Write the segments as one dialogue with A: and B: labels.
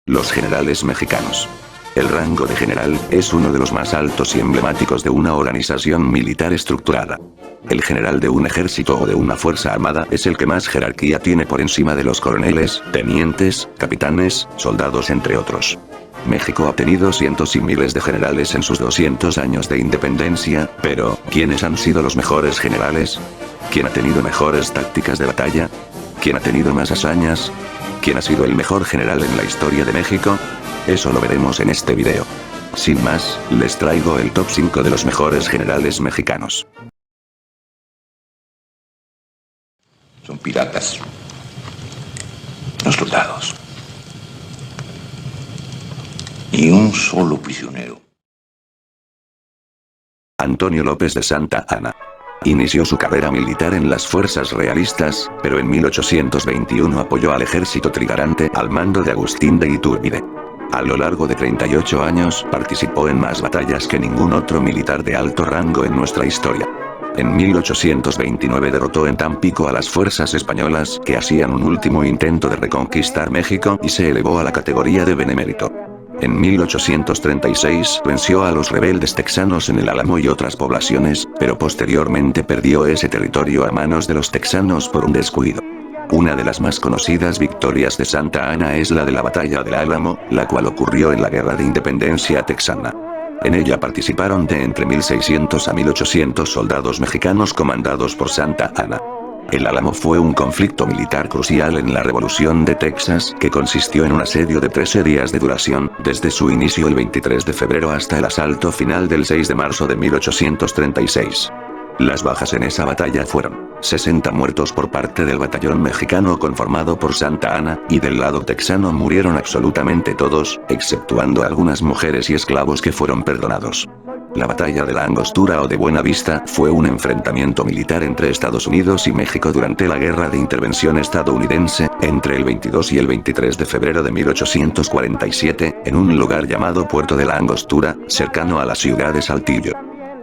A: Los generales mexicanos. El rango de general es uno de los más altos y emblemáticos de una organización militar estructurada. El general de un ejército o de una fuerza armada es el que más jerarquía tiene por encima de los coroneles, tenientes, capitanes, soldados entre otros. México ha tenido cientos y miles de generales en sus 200 años de independencia, pero ¿quiénes han sido los mejores generales? ¿Quién ha tenido mejores tácticas de batalla? ¿Quién ha tenido más hazañas? ¿Quién ha sido el mejor general en la historia de México? Eso lo veremos en este video. Sin más, les traigo el top 5 de los mejores generales mexicanos.
B: Son piratas. No soldados. Ni un solo prisionero.
A: Antonio López de Santa Anna. Inició su carrera militar en las fuerzas realistas, pero en 1821 apoyó al ejército trigarante al mando de Agustín de Iturbide. A lo largo de 38 años, participó en más batallas que ningún otro militar de alto rango en nuestra historia. En 1829 derrotó en Tampico a las fuerzas españolas que hacían un último intento de reconquistar México y se elevó a la categoría de benemérito. En 1836 venció a los rebeldes texanos en el Álamo y otras poblaciones, pero posteriormente perdió ese territorio a manos de los texanos por un descuido. Una de las más conocidas victorias de Santa Anna es la de la Batalla del Álamo, la cual ocurrió en la Guerra de Independencia Texana. En ella participaron de entre 1.600 a 1.800 soldados mexicanos comandados por Santa Anna. El Álamo fue un conflicto militar crucial en la Revolución de Texas que consistió en un asedio de 13 días de duración, desde su inicio el 23 de febrero hasta el asalto final del 6 de marzo de 1836. Las bajas en esa batalla fueron 60 muertos por parte del batallón mexicano conformado por Santa Anna, y del lado texano murieron absolutamente todos, exceptuando algunas mujeres y esclavos que fueron perdonados. La batalla de la Angostura o de Buena Vista fue un enfrentamiento militar entre Estados Unidos y México durante la Guerra de Intervención estadounidense, entre el 22 y el 23 de febrero de 1847, en un lugar llamado Puerto de la Angostura, cercano a la ciudad de Saltillo.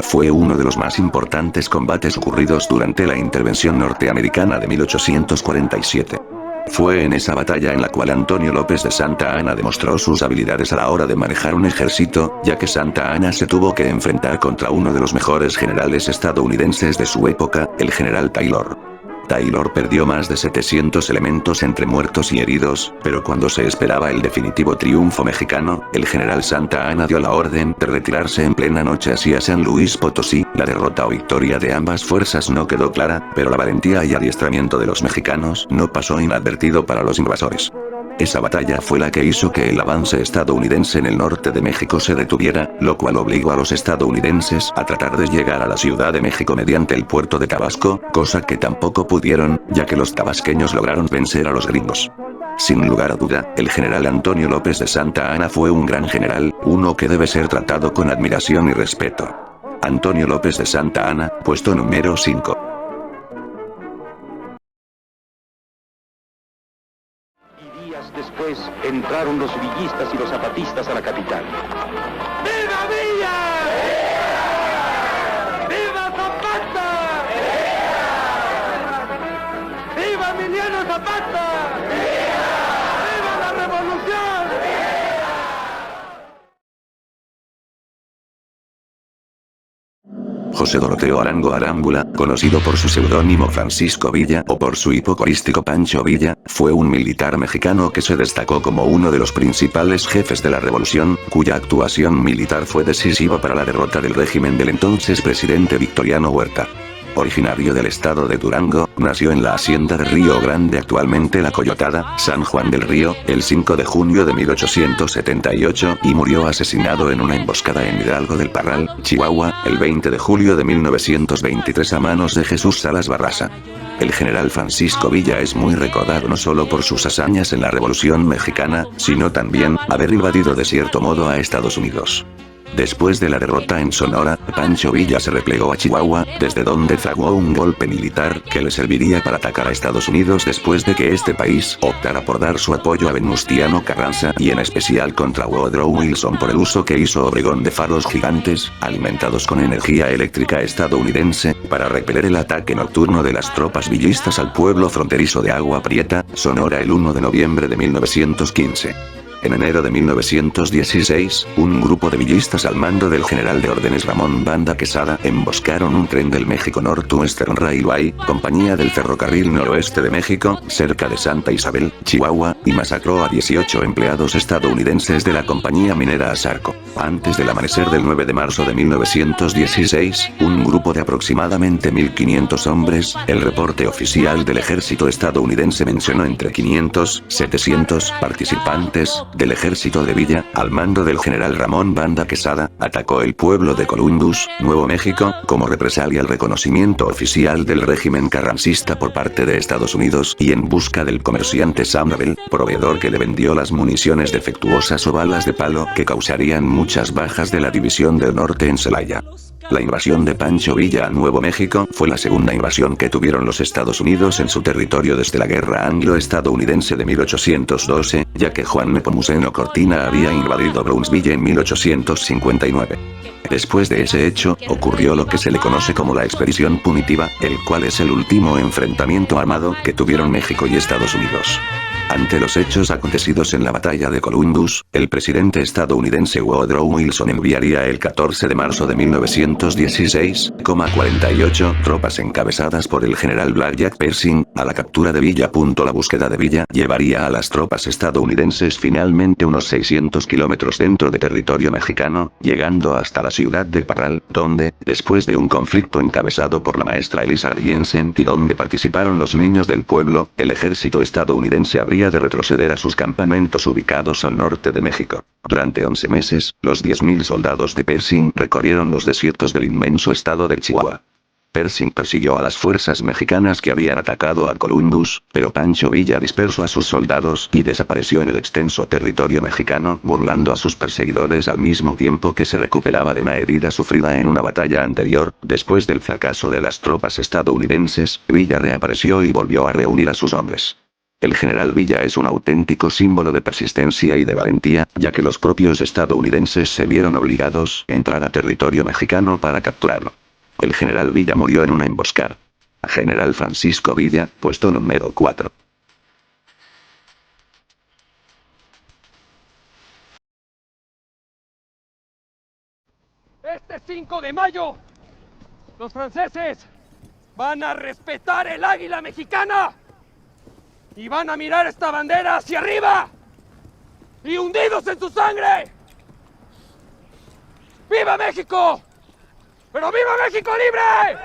A: Fue uno de los más importantes combates ocurridos durante la intervención norteamericana de 1847. Fue en esa batalla en la cual Antonio López de Santa Anna demostró sus habilidades a la hora de manejar un ejército, ya que Santa Anna se tuvo que enfrentar contra uno de los mejores generales estadounidenses de su época, el general Taylor. Taylor perdió más de 700 elementos entre muertos y heridos, pero cuando se esperaba el definitivo triunfo mexicano, el general Santa Anna dio la orden de retirarse en plena noche hacia San Luis Potosí. La derrota o victoria de ambas fuerzas no quedó clara, pero la valentía y adiestramiento de los mexicanos no pasó inadvertido para los invasores. Esa batalla fue la que hizo que el avance estadounidense en el norte de México se detuviera, lo cual obligó a los estadounidenses a tratar de llegar a la Ciudad de México mediante el puerto de Tabasco, cosa que tampoco pudieron, ya que los tabasqueños lograron vencer a los gringos. Sin lugar a duda, el general Antonio López de Santa Anna fue un gran general, uno que debe ser tratado con admiración y respeto. Antonio López de Santa Anna, puesto número 5.
C: Después entraron los villistas y los zapatistas a la capital.
D: ¡Viva Villa! ¡Viva Zapata! ¡Viva Emiliano Zapata! ¡Viva la revolución!
A: José Doroteo Arango Arámbula, conocido por su seudónimo Francisco Villa o por su hipocorístico Pancho Villa, fue un militar mexicano que se destacó como uno de los principales jefes de la revolución, cuya actuación militar fue decisiva para la derrota del régimen del entonces presidente Victoriano Huerta. Originario del estado de Durango, nació en la hacienda de Río Grande, actualmente La Coyotada, San Juan del Río, el 5 de junio de 1878 y murió asesinado en una emboscada en Hidalgo del Parral, Chihuahua, el 20 de julio de 1923 a manos de Jesús Salas Barraza. El general Francisco Villa es muy recordado no solo por sus hazañas en la Revolución Mexicana, sino también haber invadido de cierto modo a Estados Unidos. Después de la derrota en Sonora, Pancho Villa se replegó a Chihuahua, desde donde fraguó un golpe militar que le serviría para atacar a Estados Unidos después de que este país optara por dar su apoyo a Venustiano Carranza y en especial contra Woodrow Wilson por el uso que hizo Obregón de faros gigantes, alimentados con energía eléctrica estadounidense, para repeler el ataque nocturno de las tropas villistas al pueblo fronterizo de Agua Prieta, Sonora el 1 de noviembre de 1915. En enero de 1916, un grupo de villistas al mando del general de órdenes Ramón Banda Quesada emboscaron un tren del México Northwestern Railway, compañía del ferrocarril noroeste de México, cerca de Santa Isabel, Chihuahua, y masacró a 18 empleados estadounidenses de la compañía minera Asarco. Antes del amanecer del 9 de marzo de 1916, un grupo de aproximadamente 1.500 hombres, el reporte oficial del ejército estadounidense mencionó entre 500, 700 participantes, del ejército de Villa, al mando del general Ramón Banda Quesada, atacó el pueblo de Columbus, Nuevo México, como represalia al reconocimiento oficial del régimen carrancista por parte de Estados Unidos y en busca del comerciante Sam Rubel, proveedor que le vendió las municiones defectuosas o balas de palo que causarían muchas bajas de la División del Norte en Celaya. La invasión de Pancho Villa a Nuevo México fue la segunda invasión que tuvieron los Estados Unidos en su territorio desde la Guerra Anglo-Estadounidense de 1812, ya que Juan Nepomuceno Cortina había invadido Brownsville en 1859. Después de ese hecho, ocurrió lo que se le conoce como la Expedición Punitiva, el cual es el último enfrentamiento armado que tuvieron México y Estados Unidos. Ante los hechos acontecidos en la batalla de Columbus, el presidente estadounidense Woodrow Wilson enviaría el 14 de marzo de 1916, 48 tropas encabezadas por el general Blackjack Pershing, a la captura de Villa. La búsqueda de Villa llevaría a las tropas estadounidenses finalmente unos 600 kilómetros dentro de territorio mexicano, llegando hasta la ciudad de Parral, donde, después de un conflicto encabezado por la maestra Eliza Jensen y donde participaron los niños del pueblo, el ejército estadounidense habría de retroceder a sus campamentos ubicados al norte de México. Durante 11 meses, los 10.000 soldados de Pershing recorrieron los desiertos del inmenso estado de Chihuahua. Pershing persiguió a las fuerzas mexicanas que habían atacado a Columbus, pero Pancho Villa dispersó a sus soldados y desapareció en el extenso territorio mexicano, burlando a sus perseguidores al mismo tiempo que se recuperaba de una herida sufrida en una batalla anterior. Después del fracaso de las tropas estadounidenses, Villa reapareció y volvió a reunir a sus hombres. El general Villa es un auténtico símbolo de persistencia y de valentía, ya que los propios estadounidenses se vieron obligados a entrar a territorio mexicano para capturarlo. El general Villa murió en una emboscada. A General Francisco Villa, puesto número 4.
D: Este 5 de mayo, los franceses van a respetar el águila mexicana y van a mirar esta bandera hacia arriba y hundidos en su sangre. ¡Viva México! ¡Pero viva México libre!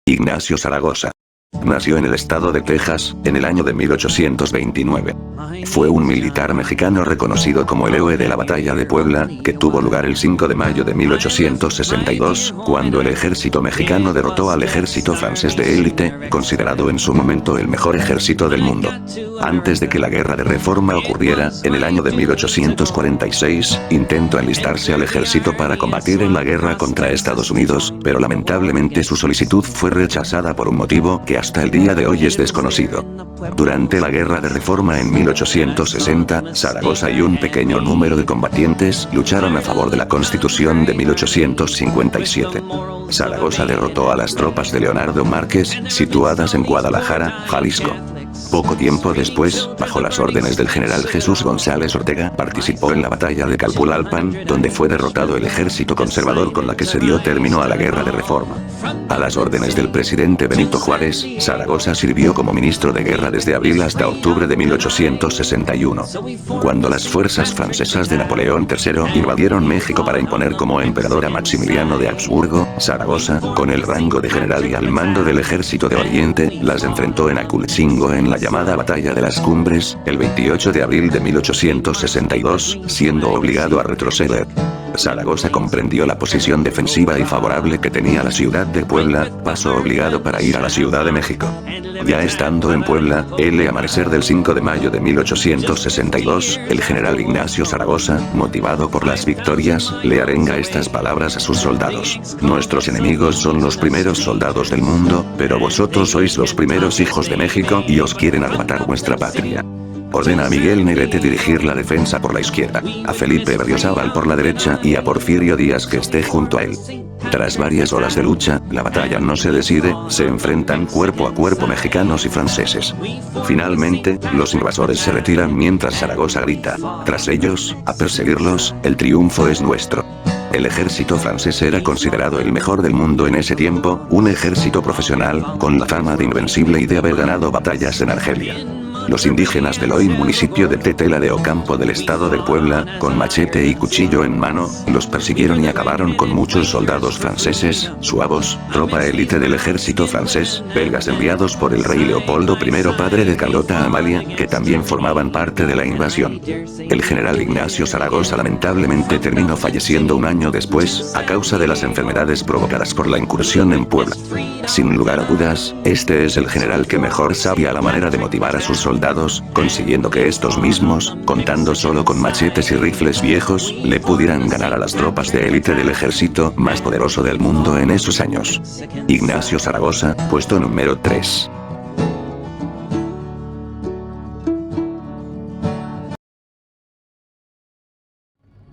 A: Ignacio Zaragoza. Nació en el estado de Texas, en el año de 1829. Fue un militar mexicano reconocido como el héroe de la batalla de Puebla, que tuvo lugar el 5 de mayo de 1862, cuando el ejército mexicano derrotó al ejército francés de élite, considerado en su momento el mejor ejército del mundo. Antes de que la guerra de reforma ocurriera, en el año de 1846, intentó enlistarse al ejército para combatir en la guerra contra Estados Unidos, pero lamentablemente su solicitud fue rechazada por un motivo que hasta el día de hoy es desconocido. Durante la guerra de reforma en 1860, Zaragoza y un pequeño número de combatientes lucharon a favor de la Constitución de 1857. Zaragoza derrotó a las tropas de Leonardo Márquez, situadas en Guadalajara, Jalisco. Poco tiempo después, bajo las órdenes del general Jesús González Ortega, participó en la batalla de Calpulalpan, donde fue derrotado el ejército conservador con la que se dio término a la guerra de reforma. A las órdenes del presidente Benito Juárez, Zaragoza sirvió como ministro de guerra desde abril hasta octubre de 1861. Cuando las fuerzas francesas de Napoleón III invadieron México para imponer como emperador a Maximiliano de Habsburgo, Zaragoza, con el rango de general y al mando del ejército de Oriente, las enfrentó en Acultzingo en la llamada Batalla de las Cumbres, el 28 de abril de 1862, siendo obligado a retroceder. Zaragoza comprendió la posición defensiva y favorable que tenía la ciudad de Puebla, paso obligado para ir a la Ciudad de México. Ya estando en Puebla, el amanecer del 5 de mayo de 1862, el general Ignacio Zaragoza, motivado por las victorias, le arenga estas palabras a sus soldados: nuestros enemigos son los primeros soldados del mundo, pero vosotros sois los primeros hijos de México y os quieren arrebatar vuestra patria. Ordena a Miguel Negrete dirigir la defensa por la izquierda, a Felipe Berriozábal por la derecha y a Porfirio Díaz que esté junto a él. Tras varias horas de lucha, la batalla no se decide, se enfrentan cuerpo a cuerpo mexicanos y franceses. Finalmente, los invasores se retiran mientras Zaragoza grita, tras ellos, a perseguirlos, el triunfo es nuestro. El ejército francés era considerado el mejor del mundo en ese tiempo, un ejército profesional, con la fama de invencible y de haber ganado batallas en Argelia. Los indígenas del hoy municipio de Tetela de Ocampo del estado de Puebla, con machete y cuchillo en mano, los persiguieron y acabaron con muchos soldados franceses, suavos, tropa élite del ejército francés, belgas enviados por el rey Leopoldo I padre de Carlota Amalia, que también formaban parte de la invasión. El general Ignacio Zaragoza lamentablemente terminó falleciendo un año después, a causa de las enfermedades provocadas por la incursión en Puebla. Sin lugar a dudas, este es el general que mejor sabía la manera de motivar a sus soldados, consiguiendo que estos mismos, contando solo con machetes y rifles viejos, le pudieran ganar a las tropas de élite del ejército más poderoso del mundo en esos años. Ignacio Zaragoza, puesto número 3.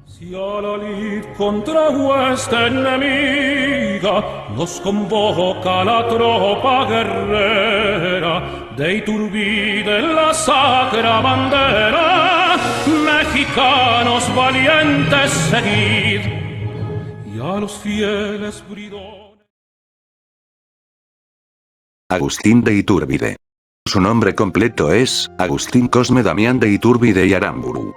E: Si a la lid contra hueste enemiga nos convoca la tropa guerrera de Iturbide en la sacra bandera, mexicanos valientes seguid y a los fieles bridones.
A: Agustín de Iturbide. Su nombre completo es Agustín Cosme Damián de Iturbide y Aramburu.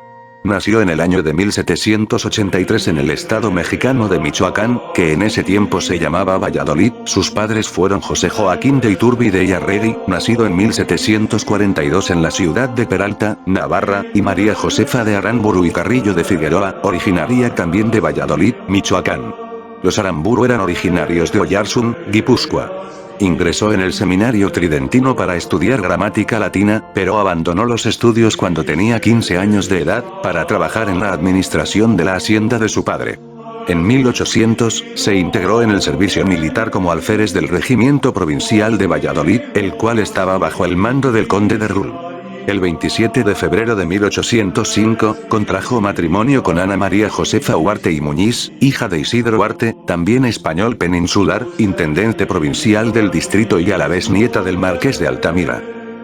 A: Nació en el año de 1783 en el estado mexicano de Michoacán, que en ese tiempo se llamaba Valladolid. Sus padres fueron José Joaquín de Iturbide y Arregui, nacido en 1742 en la ciudad de Peralta, Navarra, y María Josefa de Aramburu y Carrillo de Figueroa, originaria también de Valladolid, Michoacán. Los Aramburu eran originarios de Oyarzún, Guipúzcoa. Ingresó en el seminario tridentino para estudiar gramática latina, pero abandonó los estudios cuando tenía 15 años de edad, para trabajar en la administración de la hacienda de su padre. En 1800, se integró en el servicio militar como alférez del Regimiento Provincial de Valladolid, el cual estaba bajo el mando del conde de Rull. El 27 de febrero de 1805, contrajo matrimonio con Ana María Josefa Huarte y Muñiz, hija de Isidro Huarte, también español peninsular, intendente provincial del distrito y a la vez nieta del marqués de Altamira.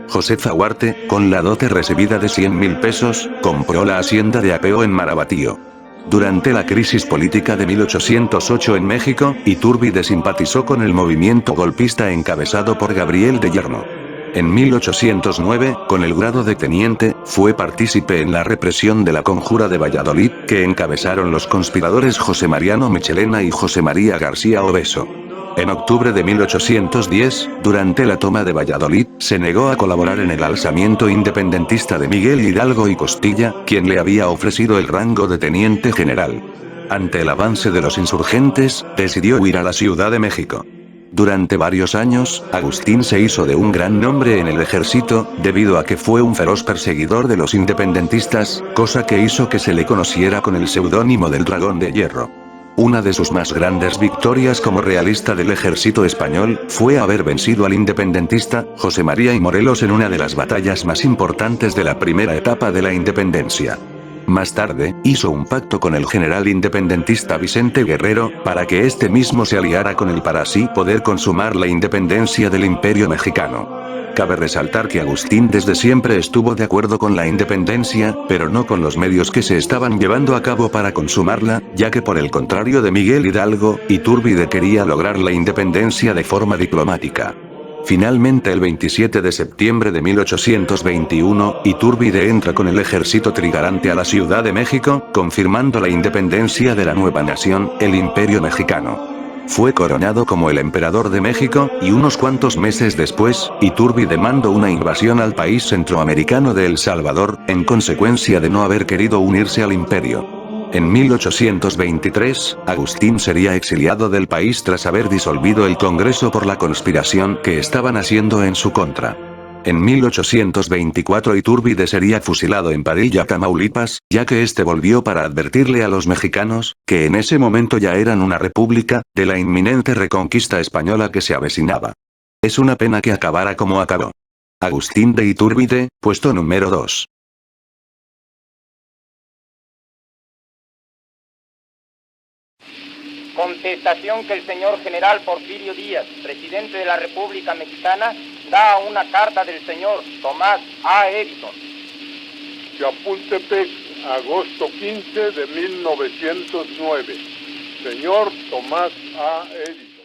A: Josefa Huarte, con la dote recibida de 100,000 pesos, compró la hacienda de Apeo en Marabatío. Durante la crisis política de 1808 en México, Iturbide simpatizó con el movimiento golpista encabezado por Gabriel de Yerno. En 1809, con el grado de teniente, fue partícipe en la represión de la Conjura de Valladolid, que encabezaron los conspiradores José Mariano Michelena y José María García Obeso. En octubre de 1810, durante la toma de Valladolid, se negó a colaborar en el alzamiento independentista de Miguel Hidalgo y Costilla, quien le había ofrecido el rango de teniente general. Ante el avance de los insurgentes, decidió huir a la Ciudad de México. Durante varios años, Agustín se hizo de un gran nombre en el ejército, debido a que fue un feroz perseguidor de los independentistas, cosa que hizo que se le conociera con el seudónimo del Dragón de Hierro. Una de sus más grandes victorias como realista del ejército español, fue haber vencido al independentista, José María y Morelos en una de las batallas más importantes de la primera etapa de la independencia. Más tarde, hizo un pacto con el general independentista Vicente Guerrero, para que este mismo se aliara con él para así poder consumar la independencia del Imperio mexicano. Cabe resaltar que Agustín desde siempre estuvo de acuerdo con la independencia, pero no con los medios que se estaban llevando a cabo para consumarla, ya que por el contrario de Miguel Hidalgo, Iturbide quería lograr la independencia de forma diplomática. Finalmente el 27 de septiembre de 1821, Iturbide entra con el ejército trigarante a la Ciudad de México, confirmando la independencia de la nueva nación, el Imperio Mexicano. Fue coronado como el emperador de México, y unos cuantos meses después, Iturbide mandó una invasión al país centroamericano de El Salvador, en consecuencia de no haber querido unirse al imperio. En 1823, Agustín sería exiliado del país tras haber disolvido el Congreso por la conspiración que estaban haciendo en su contra. En 1824 Iturbide sería fusilado en Padilla, Tamaulipas, ya que este volvió para advertirle a los mexicanos, que en ese momento ya eran una república, de la inminente reconquista española que se avecinaba. Es una pena que acabara como acabó. Agustín de Iturbide, puesto número 2.
F: Contestación que el señor general Porfirio Díaz, presidente de la República Mexicana, da a una carta del señor Tomás A. Edison.
G: Chapultepec, agosto 15 de 1909. Señor Tomás A. Edison.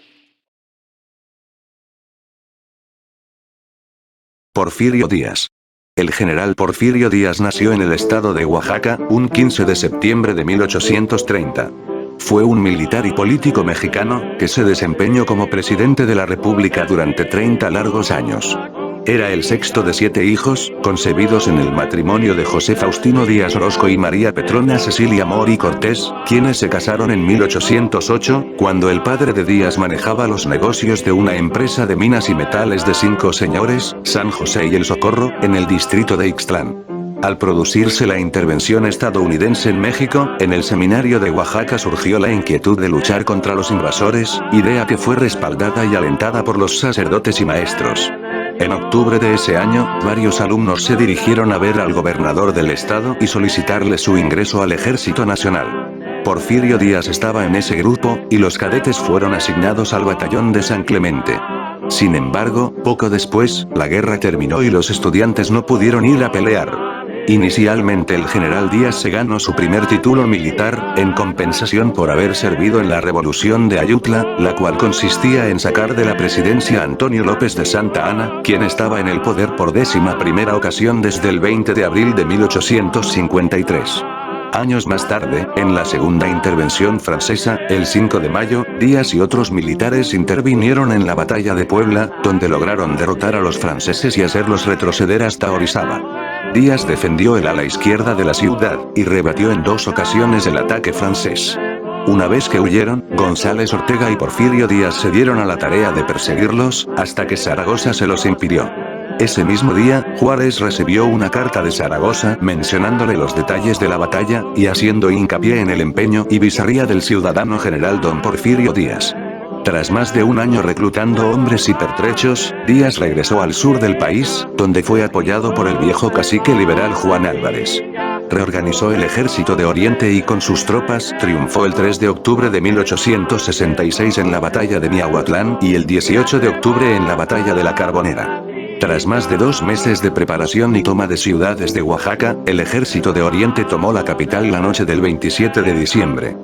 A: Porfirio Díaz. El general Porfirio Díaz nació en el estado de Oaxaca, un 15 de septiembre de 1830. Fue un militar y político mexicano, que se desempeñó como presidente de la República durante 30 largos años. Era el sexto de 7 hijos, concebidos en el matrimonio de José Faustino Díaz Orozco y María Petrona Cecilia Mori Cortés, quienes se casaron en 1808, cuando el padre de Díaz manejaba los negocios de una empresa de minas y metales de 5 señores, San José y El Socorro, en el distrito de Ixtlán. Al producirse la intervención estadounidense en México, en el seminario de Oaxaca surgió la inquietud de luchar contra los invasores, idea que fue respaldada y alentada por los sacerdotes y maestros. En octubre de ese año, varios alumnos se dirigieron a ver al gobernador del estado y solicitarle su ingreso al Ejército Nacional. Porfirio Díaz estaba en ese grupo, y los cadetes fueron asignados al batallón de San Clemente. Sin embargo, poco después, la guerra terminó y los estudiantes no pudieron ir a pelear. Inicialmente el general Díaz se ganó su primer título militar, en compensación por haber servido en la Revolución de Ayutla, la cual consistía en sacar de la presidencia a Antonio López de Santa Anna, quien estaba en el poder por 11ª ocasión desde el 20 de abril de 1853. Años más tarde, en la segunda intervención francesa, el 5 de mayo, Díaz y otros militares intervinieron en la batalla de Puebla, donde lograron derrotar a los franceses y hacerlos retroceder hasta Orizaba. Díaz defendió el ala izquierda de la ciudad, y rebatió en 2 ocasiones el ataque francés. Una vez que huyeron, González Ortega y Porfirio Díaz se dieron a la tarea de perseguirlos, hasta que Zaragoza se los impidió. Ese mismo día, Juárez recibió una carta de Zaragoza mencionándole los detalles de la batalla, y haciendo hincapié en el empeño y bizarría del ciudadano general don Porfirio Díaz. Tras más de un año reclutando hombres y pertrechos, Díaz regresó al sur del país, donde fue apoyado por el viejo cacique liberal Juan Álvarez. Reorganizó el ejército de Oriente y con sus tropas triunfó el 3 de octubre de 1866 en la batalla de Miahuatlán y el 18 de octubre en la batalla de la Carbonera. Tras más de 2 meses de preparación y toma de ciudades de Oaxaca, el ejército de Oriente tomó la capital la noche del 27 de diciembre.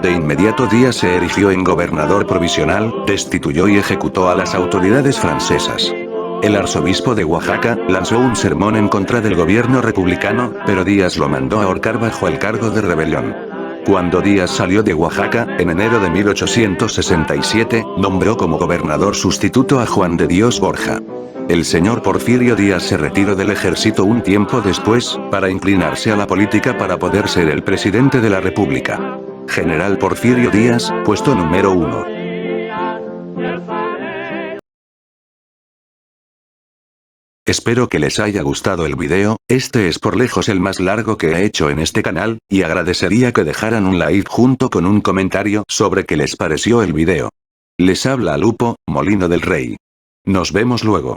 A: De inmediato Díaz se erigió en gobernador provisional, destituyó y ejecutó a las autoridades francesas. El arzobispo de Oaxaca lanzó un sermón en contra del gobierno republicano, pero Díaz lo mandó ahorcar bajo el cargo de rebelión. Cuando Díaz salió de Oaxaca, en enero de 1867, nombró como gobernador sustituto a Juan de Dios Borja. El señor Porfirio Díaz se retiró del ejército un tiempo después, para inclinarse a la política para poder ser el presidente de la República. General Porfirio Díaz, puesto número 1. Espero que les haya gustado el video, este es por lejos el más largo que he hecho en este canal, y agradecería que dejaran un like junto con un comentario sobre qué les pareció el video. Les habla Lupo, Molino del Rey. Nos vemos luego.